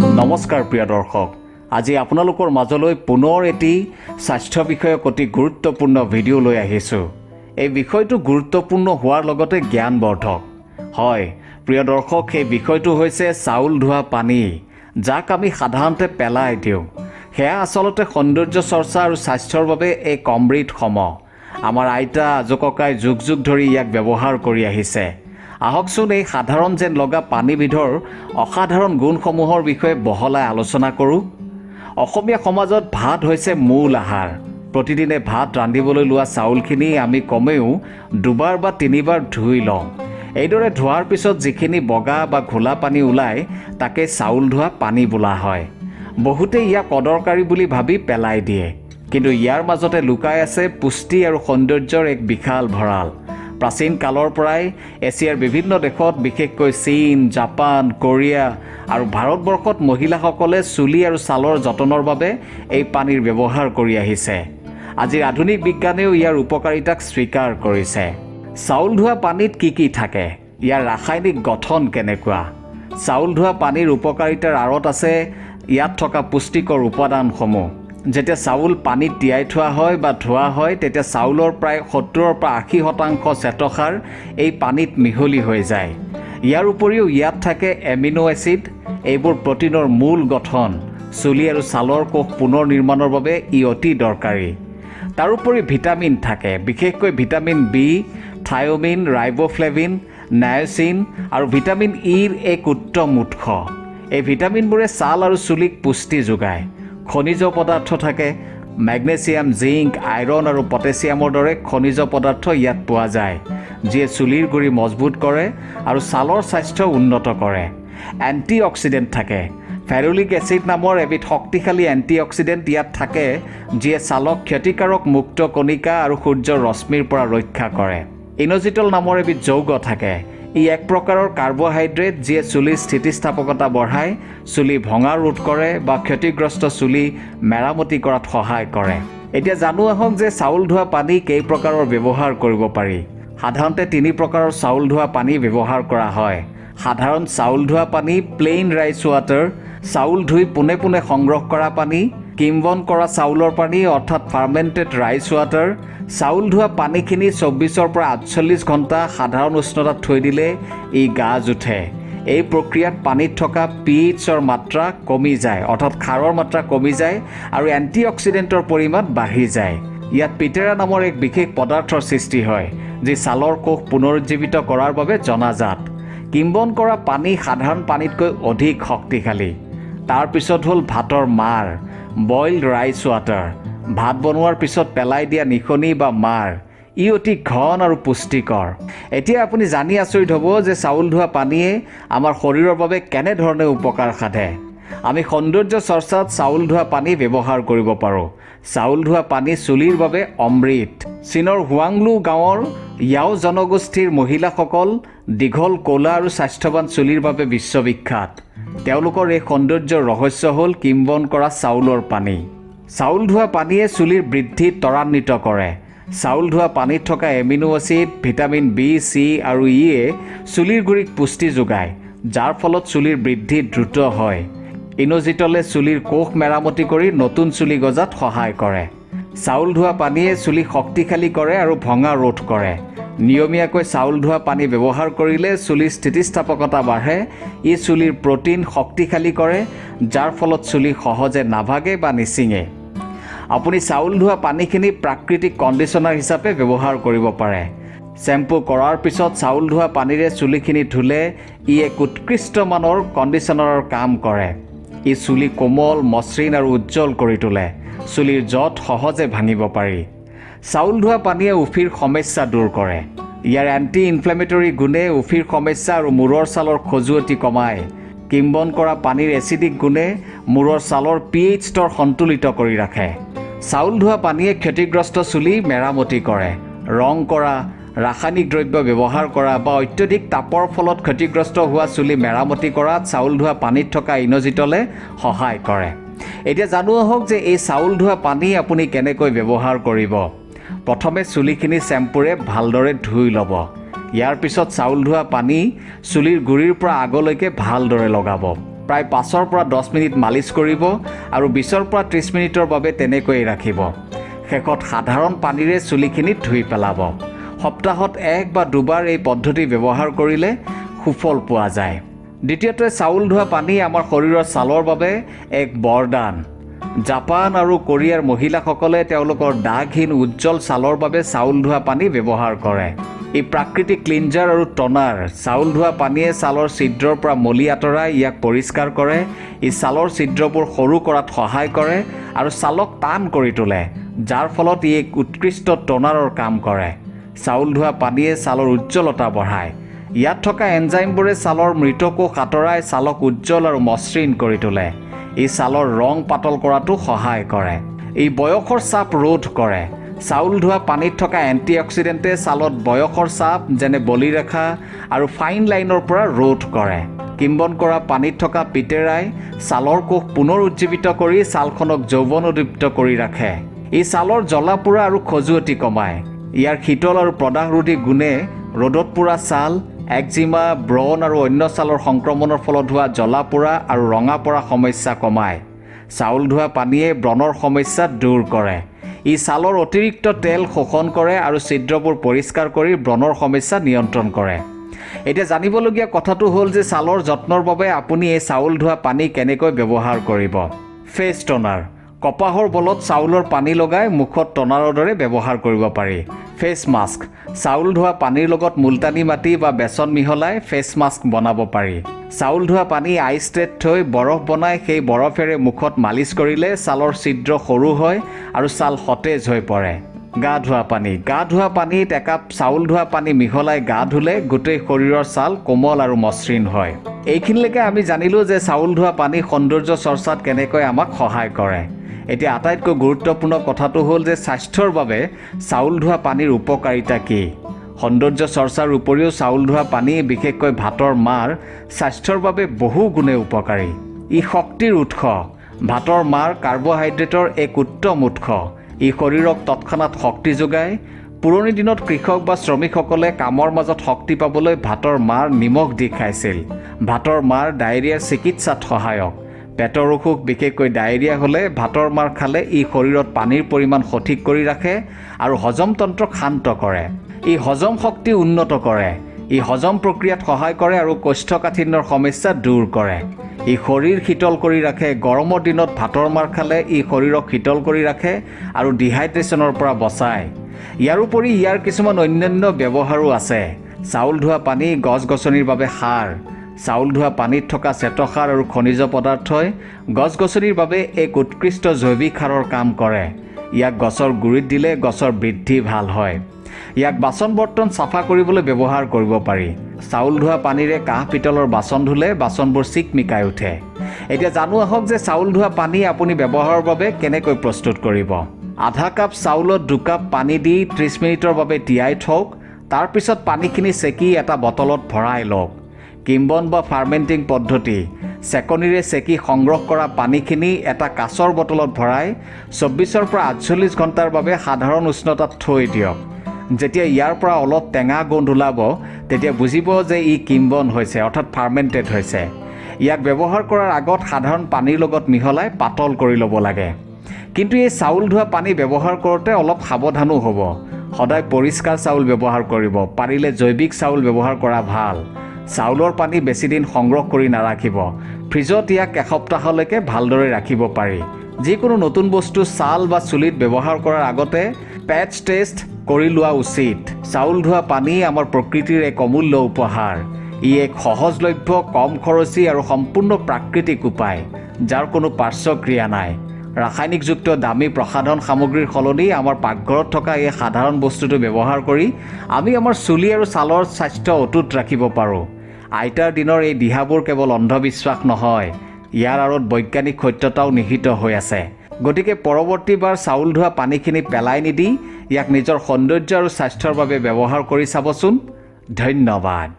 নমস্কাৰ প্ৰিয় দৰ্শক, আজি আপোনালোকৰ মাজলৈ পুনৰ এটি স্বাস্থ্য বিষয়ক অতি গুৰুত্বপূৰ্ণ ভিডিঅ' লৈ আহিছোঁ। এই বিষয়টো গুৰুত্বপূৰ্ণ হোৱাৰ লগতে জ্ঞানবৰ্ধক হয়। প্ৰিয় দৰ্শক, সেই বিষয়টো হৈছে চাউল ধোৱা পানী, যাক আমি সাধাৰণতে পেলাই দিওঁ। সেয়া আচলতে সৌন্দৰ্য চৰ্চা আৰু স্বাস্থ্যৰ বাবে এক অমৃত সম। আমাৰ আইতা আজোককাই যুগ যুগ ধৰি ইয়াক ব্যৱহাৰ কৰি আহিছে। আহকচোন এই সাধাৰণ যেন লগা পানীবিধৰ অসাধাৰণ গুণসমূহৰ বিষয়ে বহলাই আলোচনা কৰোঁ। অসমীয়া সমাজত ভাত হৈছে মূল আহাৰ। প্ৰতিদিনে ভাত ৰান্ধিবলৈ লোৱা চাউলখিনি আমি কমেও 2বাৰ বা 3বাৰ ধুই লওঁ। এইদৰে ধোৱাৰ পিছত যিখিনি বগা বা ঘোলা পানী ওলায় তাকে চাউল ধোৱা পানী বোলা হয়। বহুতে ইয়াক অদৰকাৰী বুলি ভাবি পেলাই দিয়ে, কিন্তু ইয়াৰ মাজতে লুকাই আছে পুষ্টি আৰু সৌন্দৰ্যৰ এক বিশাল ভঁৰাল। প্ৰাচীন কালৰ পৰাই এছিয়াৰ বিভিন্ন দেশত, বিশেষকৈ চীন, জাপান, কোৰিয়া আৰু ভাৰতবৰ্ষত মহিলাসকলে চুলি আৰু ছালৰ যতনৰ বাবে এই পানীৰ ব্যৱহাৰ কৰি আহিছে। আজিৰ আধুনিক বিজ্ঞানেও ইয়াৰ উপকাৰিতাক স্বীকাৰ কৰিছে। চাউল ধোৱা পানীত কি কি থাকে, ইয়াৰ ৰাসায়নিক গঠন কেনেকুৱা? চাউল ধোৱা পানীৰ উপকাৰিতাৰ আঁৰত আছে ইয়াত থকা পুষ্টিকৰ উপাদানসমূহ। যেতিয়া চাউল পানীত তিয়াই থোৱা হয় বা ধোৱা হয়, তেতিয়া চাউলৰ প্ৰায় 70-ৰ পৰা 80% শ্বেতসাৰ এই পানীত মিহলি হৈ যায়। ইয়াৰ উপৰিও ইয়াত থাকে এমিনো এচিড। এইবোৰ প্ৰটিনৰ মূল গঠন। চুলি আৰু ছালৰ কোষ পুনৰ নিৰ্মাণৰ বাবে ই অতি দৰকাৰী। তাৰোপৰি ভিটামিন থাকে, বিশেষকৈ ভিটামিন বি, থায়মিন, ৰাইবোফ্লেভিন, নায়াচিন আৰু ভিটামিন ইৰ এক উত্তম উৎস। এই ভিটামিনবোৰে ছাল আৰু চুলিক পুষ্টি যোগায়। খনিজ পদাৰ্থ থাকে, মেগনেছিয়াম, জিংক, আইৰণ আৰু পটেছিয়ামৰ দৰে খনিজ পদাৰ্থ ইয়াত পোৱা যায়, যিয়ে চুলিৰ গুৰি মজবুত কৰে আৰু ছালৰ স্বাস্থ্য উন্নত কৰে। এণ্টি অক্সিডেণ্ট থাকে। ফেৰুলিক এচিড নামৰ এবিধ শক্তিশালী এণ্টি অক্সিডেণ্ট ইয়াত থাকে, যিয়ে ছালক ক্ষতিকাৰক মুক্ত কণিকা আৰু সূৰ্যৰ ৰশ্মিৰ পৰা ৰক্ষা কৰে। ইনজিটল নামৰ এবিধ যৌগ থাকে। ই এক প্ৰকাৰৰ কাৰ্বহাইড্ৰেট, যিয়ে চুলিৰ স্থিতিস্থাপকতা বঢ়ায়, চুলি ভঙা ৰোধ কৰে বা ক্ষতিগ্ৰস্ত চুলি মেৰামতি কৰাত সহায় কৰে। এতিয়া জানো আহক যে চাউল ধোৱা পানী কেই প্ৰকাৰৰ ব্যৱহাৰ কৰিব পাৰি। সাধাৰণতে 3 প্ৰকাৰৰ চাউল ধোৱা পানী ব্যৱহাৰ কৰা হয়। সাধাৰণ চাউল ধোৱা পানী, প্লেইন ৰাইচ ৱাটাৰ, চাউল ধুই পোনে পোনে সংগ্ৰহ কৰা পানী, কিম্বন কৰা চাউলৰ পানী অৰ্থাৎ ফাৰ্মেণ্টেড ৰাইচ ৱাটাৰ। চাউল ধোৱা পানীখিনি 24-ৰ পৰা 48 ঘণ্টা সাধাৰণ উষ্ণতাত থৈ দিলে ই গাজ উঠে। এই প্ৰক্ৰিয়াত পানীত থকা পিএইচৰ মাত্ৰা কমি যায়, অৰ্থাৎ ক্ষাৰৰ মাত্ৰা কমি যায় আৰু এণ্টি অক্সিডেণ্টৰ পৰিমাণ বাঢ়ি যায়। ইয়াত পিটেৰা নামৰ এক বিশেষ পদাৰ্থৰ সৃষ্টি হয়, যি ছালৰ কোষ পুনৰুজ্জীৱিত কৰাৰ বাবে জনাজাত। কিম্বন কৰা পানী সাধাৰণ পানীতকৈ অধিক শক্তিশালী। তাৰপিছত হ'ল ভাতৰ মাৰ, বইল্ড ৰাইচ ৱাটাৰ। ভাত বনোৱাৰ পিছত পেলাই দিয়া নিখনি বা মাৰ, ই অতি ঘন আৰু পুষ্টিকৰ। এতিয়া আপুনি জানি আচৰিত হ'ব যে চাউল ধোৱা পানীয়ে আমাৰ শৰীৰৰ বাবে কেনেধৰণে উপকাৰ সাধে। আমি সৌন্দৰ্য চৰ্চাত চাউল ধোৱা পানী ব্যৱহাৰ কৰিব পাৰোঁ। চাউল ধোৱা পানী চুলিৰ বাবে অমৃত। চীনৰ হুৱাংলু গাঁৱৰ য়াও জনগোষ্ঠীৰ মহিলাসকল দীঘল, ক'লা আৰু স্বাস্থ্যৱান চুলিৰ বাবে বিশ্ববিখ্যাত। তেওঁলোকৰ এই সৌন্দৰ্যৰ ৰহস্য হ'ল কিম্বন কৰা চাউলৰ পানী। চাউল ধোৱা পানীয়ে চুলিৰ বৃদ্ধি ত্বৰান্বিত কৰে। চাউল ধোৱা পানীত থকা amino acid, vitamin B, C আৰু ইয়ে চুলিৰ গুৰিক পুষ্টি যোগায়, যাৰ ফলত চুলিৰ বৃদ্ধি দ্ৰুত হয়। ইনজিটলে চুলিৰ কোষ মেৰামতি কৰি নতুন চুলি গজাত সহায় কৰে। চাউল ধোৱা পানীয়ে চুলি শক্তিশালী কৰে আৰু ভঙা ৰোধ কৰে। নিয়মীয়াকৈ চাউল ধোৱা পানী ব্যৱহাৰ কৰিলে চুলিৰ স্থিতিস্থাপকতা বাঢ়ে। ই চুলিৰ প্ৰটিন শক্তিশালী কৰে, যাৰ ফলত চুলি সহজে নাভাগে বা নিছিঙে। আপুনি চাউল ধোৱা পানীখিনি প্ৰাকৃতিক কণ্ডিশ্যনাৰ হিচাপে ব্যৱহাৰ কৰিব পাৰে। শ্বেম্পু কৰাৰ পিছত চাউল ধোৱা পানীৰে চুলিখিনি ধুলে ই এক উৎকৃষ্ট মানৰ কণ্ডিশ্যনাৰৰ কাম কৰে। ই চুলি কোমল, মসৃণ আৰু উজ্জ্বল কৰি তোলে। চুলিৰ জট সহজে ভাঙিব পাৰি। চাউল ধোৱা পানীয়ে উফিৰ সমস্যা দূৰ কৰে। ইয়াৰ এণ্টি ইনফ্লেমেটৰী গুণে উফিৰ সমস্যা আৰু মূৰৰ ছালৰ খজুৱতি কমায়। কিম্বন কৰা পানীৰ এচিডিক গুণে মূৰৰ ছালৰ পিএইচ স্তৰ সন্তুলিত কৰি ৰাখে। চাউল ধোৱা পানীয়ে ক্ষতিগ্ৰস্ত চুলি মেৰামতি কৰে। ৰং কৰা, ৰাসায়নিক দ্ৰব্য ব্যৱহাৰ কৰা বা অত্যধিক তাপৰ ফলত ক্ষতিগ্ৰস্ত হোৱা চুলি মেৰামতি কৰাত চাউল ধোৱা পানীত থকা ইনজিটলে সহায় কৰে। এতিয়া জানো আহক যে এই চাউল ধোৱা পানী আপুনি কেনেকৈ ব্যৱহাৰ কৰিব। প্ৰথমে চুলিখিনি শ্বেম্পুৰে ভালদৰে ধুই ল'ব। ইয়াৰ পিছত চাউল ধোৱা পানী চুলিৰ গুৰিৰ পৰা আগলৈকে ভালদৰে লগাব। প্ৰায় 5 পৰা 10 মিনিট মালিচ কৰিব আৰু 20 পৰা 30 মিনিটৰ বাবে তেনেকৈ ৰাখিব। শেষত সাধাৰণ পানীৰে চুলিখিনি ধুই পেলাব। সপ্তাহত 1 বা 2 বাৰ এই পদ্ধতি ব্যৱহাৰ কৰিলে সুফল পোৱা যায়। দ্বিতীয়তে, চাউল ধোৱা পানী আমাৰ শৰীৰৰ ছালৰ বাবে এক বৰদান। জাপান আৰু কোৰিয়াৰ মহিলাসকলে তেওঁলোকৰ দাগহীন উজ্জ্বল ছালৰ বাবে চাউল ধোৱা পানী ব্যৱহাৰ কৰে। এই প্ৰাকৃতিক ক্লিনজাৰ আৰু টনাৰ চাউল ধোৱা পানীয়ে ছালৰ ছিদ্ৰৰ পৰা মলি আঁতৰাই ইয়াক পৰিষ্কাৰ কৰে। ই ছালৰ ছিদ্ৰবোৰ সৰু কৰাত সহায় কৰে আৰু ছালক টান কৰি তোলে, যাৰ ফলত ই এক উৎকৃষ্ট টনাৰৰ কাম কৰে। চাউল ধোৱা পানীয়ে ছালৰ উজ্জ্বলতা বঢ়ায়। ইয়াত থকা এনজাইমবোৰে ছালৰ মৃতকোষ আঁতৰাই ছালক উজ্জ্বল আৰু মসৃণ কৰি তোলে। ই ছালৰ ৰং পাতল কৰাতো সহায় কৰে। ই বয়সৰ চাপ ৰোধ কৰে। চাউল ধোৱা পানীত থকা এণ্টিঅক্সিডেণ্টে ছালত বয়সৰ চাপ যেনে বলিৰেখা আৰু ফাইন লাইনৰ পৰা ৰোধ কৰে। কিম্বন কৰা পানীত থকা পিতেৰাই ছালৰ কোষ পুনৰ উজ্জীৱিত কৰি ছালখনক যৌৱনোদ্দীপ্ত কৰি ৰাখে। ই ছালৰ জ্বলা পোৰা আৰু খজুৱতি কমায়। ইয়াৰ শীতল আৰু প্ৰদাহৰোধী গুণে ৰ'দত পোৰা ছাল, একজিমা, ব্ৰণ আৰু অন্য ছালৰ সংক্ৰমণৰ ফলত হোৱা জ্বলা পোৰা আৰু ৰঙা পৰা সমস্যা কমায়। চাউল ধোৱা পানীয়ে ব্ৰণৰ সমস্যা দূৰ কৰে। ই ছালৰ অতিৰিক্ত তেল শোষণ কৰে আৰু ছিদ্ৰবোৰ পৰিষ্কাৰ কৰি ব্ৰণৰ সমস্যা নিয়ন্ত্ৰণ কৰে। এতিয়া জানিবলগীয়া কথাটো হ'ল যে ছালৰ যত্নৰ বাবে আপুনি এই চাউল ধোৱা পানী কেনেকৈ ব্যৱহাৰ কৰিব। ফেচ টনাৰ কপাহৰ বলত চাউলৰ পানী লগাই মুখত টনাৰৰ দৰে ব্যৱহাৰ কৰিব পাৰি। ফেচ মাস্ক চাউল ধোৱা পানীৰ লগত মুলতানী মাটি বা বেচন মিহলাই ফেচ মাস্ক বনাব পাৰি। চাউল ধোৱা পানী আইচ ট্ৰেত থৈ বৰফ বনাই সেই বৰফেৰে মুখত মালিচ কৰিলে ছালৰ ছিদ্ৰ সৰু হয় আৰু ছাল সতেজ হৈ পৰে। গা ধোৱা পানীত একাপ চাউল ধোৱা পানী মিহলাই গা ধুলে গোটেই শৰীৰৰ ছাল কোমল আৰু মসৃণ হয়। এইখিনিলৈকে আমি জানিলোঁ যে চাউল ধোৱা পানী সৌন্দৰ্য চৰ্চাত কেনেকৈ আমাক সহায় কৰে। এতিয়া আটাইতকৈ গুৰুত্বপূৰ্ণ কথাটো হ'ল যে স্বাস্থ্যৰ বাবে চাউল ধোৱা পানীৰ উপকাৰিতা কি। সৌন্দৰ্য চৰ্চাৰ উপৰিও চাউল ধোৱা পানী, বিশেষকৈ ভাতৰ মাৰ, স্বাস্থ্যৰ বাবে বহু গুণে উপকাৰী। ই শক্তিৰ উৎস। ভাতৰ মাৰ কাৰ্বহাইড্ৰেটৰ এক উত্তম উৎস। ই শৰীৰক তৎক্ষণাত শক্তি যোগায়। পুৰণি দিনত কৃষক বা শ্ৰমিকসকলে কামৰ মাজত শক্তি পাবলৈ ভাতৰ মাৰ নিমখ দি খাইছিল। ভাতৰ মাৰ ডায়েৰিয়াৰ চিকিৎসাত সহায়ক। পেটৰ অসুখ, বিশেষকৈ ডায়েৰিয়া হ'লে ভাতৰ মাৰ খালে ই শৰীৰত পানীৰ পৰিমাণ সঠিক কৰি ৰাখে আৰু হজমতন্ত্ৰক শান্ত কৰে। ই হজম শক্তি উন্নত কৰে। ই হজম প্ৰক্ৰিয়াত সহায় কৰে আৰু কোষ্ঠকাঠিন্যৰ সমস্যা দূৰ কৰে। ই শৰীৰ শীতল কৰি ৰাখে। গৰমৰ দিনত ভাতৰ মাৰ খালে ই শৰীৰক শীতল কৰি ৰাখে আৰু ডিহাইড্ৰেশ্যনৰ পৰা বচায়। ইয়াৰোপৰি ইয়াৰ কিছুমান অন্যান্য ব্যৱহাৰো আছে। চাউল ধোৱা পানী গছ-গছনিৰ বাবে সাৰ। চাউল ধোৱা পানীত থকা শ্বেতসাৰ আৰু খনিজ পদাৰ্থই গছ-গছনিৰ বাবে এক উৎকৃষ্ট জৈৱিক সাৰৰ কাম কৰে। ইয়াক গছৰ গুৰিত দিলে গছৰ বৃদ্ধি ভাল হয়। ইয়াক বাচন বৰ্তন চাফা কৰিবলৈ ব্যৱহাৰ কৰিব পাৰি। চাউল ধোৱা পানীৰে কাঁহ পিতলৰ বাচন ধুলে বাচনবোৰ চিকমিকাই উঠে। এতিয়া জানো আহক যে চাউল ধোৱা পানী আপুনি ব্যৱহাৰৰ বাবে কেনেকৈ প্ৰস্তুত কৰিব। আধা কাপ চাউলত 2 কাপ পানী দি 30 মিনিটৰ বাবে তিয়াই থওক। তাৰপিছত পানীখিনি চেকি এটা বটলত ভৰাই লওক। কিম্বন বা ফাৰ্মেণ্টিং পদ্ধতি। চেকনিৰে চেকি সংগ্ৰহ কৰা পানীখিনি এটা কাঁচৰ বটলত ভৰাই 24 পৰা 48 ঘণ্টাৰ বাবে সাধাৰণ উষ্ণতাত থৈ দিয়ক। যেতিয়া ইয়াৰ পৰা অলপ টেঙা গোন্ধ ওলাব, তেতিয়া বুজিব যে ই কিম্বন হৈছে, অৰ্থাৎ ফাৰ্মেণ্টেড হৈছে। ইয়াক ব্যৱহাৰ কৰাৰ আগত সাধাৰণ পানীৰ লগত মিহলাই পাতল কৰি ল'ব লাগে। কিন্তু এই চাউল ধোৱা পানী ব্যৱহাৰ কৰোঁতে অলপ সাৱধানো হ'ব। সদায় পৰিষ্কাৰ চাউল ব্যৱহাৰ কৰিব। পাৰিলে জৈৱিক চাউল ব্যৱহাৰ কৰা ভাল। চাউলৰ পানী বেছিদিন সংগ্ৰহ কৰি নাৰাখিব। ফ্ৰিজত ইয়াক এসপ্তাহলৈকে ভালদৰে ৰাখিব পাৰি। যিকোনো নতুন বস্তু ছাল বা চুলিত ব্যৱহাৰ কৰাৰ আগতে পেটছ টেষ্ট কৰি লোৱা উচিত। চাউল ধোৱা পানী আমাৰ প্ৰকৃতিৰ এক অমূল্য উপহাৰ। ই এক সহজলভ্য, কম খৰচী আৰু সম্পূৰ্ণ প্ৰাকৃতিক উপায়, যাৰ কোনো পাৰ্শ্বক্ৰিয়া নাই। ৰাসায়নিকযুক্ত দামী প্ৰসাধন সামগ্ৰীৰ সলনি আমাৰ পাকঘৰত থকা এই সাধাৰণ বস্তুটো ব্যৱহাৰ কৰি আমি আমাৰ চুলি আৰু ছালৰ স্বাস্থ্য অটুট ৰাখিব পাৰোঁ। আইতাৰ দিনৰ এই দিহাবোৰ কেৱল অন্ধবিশ্বাস নহয়, ইয়াৰ আঁৰত বৈজ্ঞানিক সত্যতাও নিহিত হৈ আছে। গতিকে পৰৱৰ্তীবাৰ চাউল ধোৱা পানীখিনি পেলাই নিদি ইয়াক নিজৰ সৌন্দৰ্য আৰু স্বাস্থ্যৰ বাবে ব্যৱহাৰ কৰি চাবচোন। ধন্যবাদ।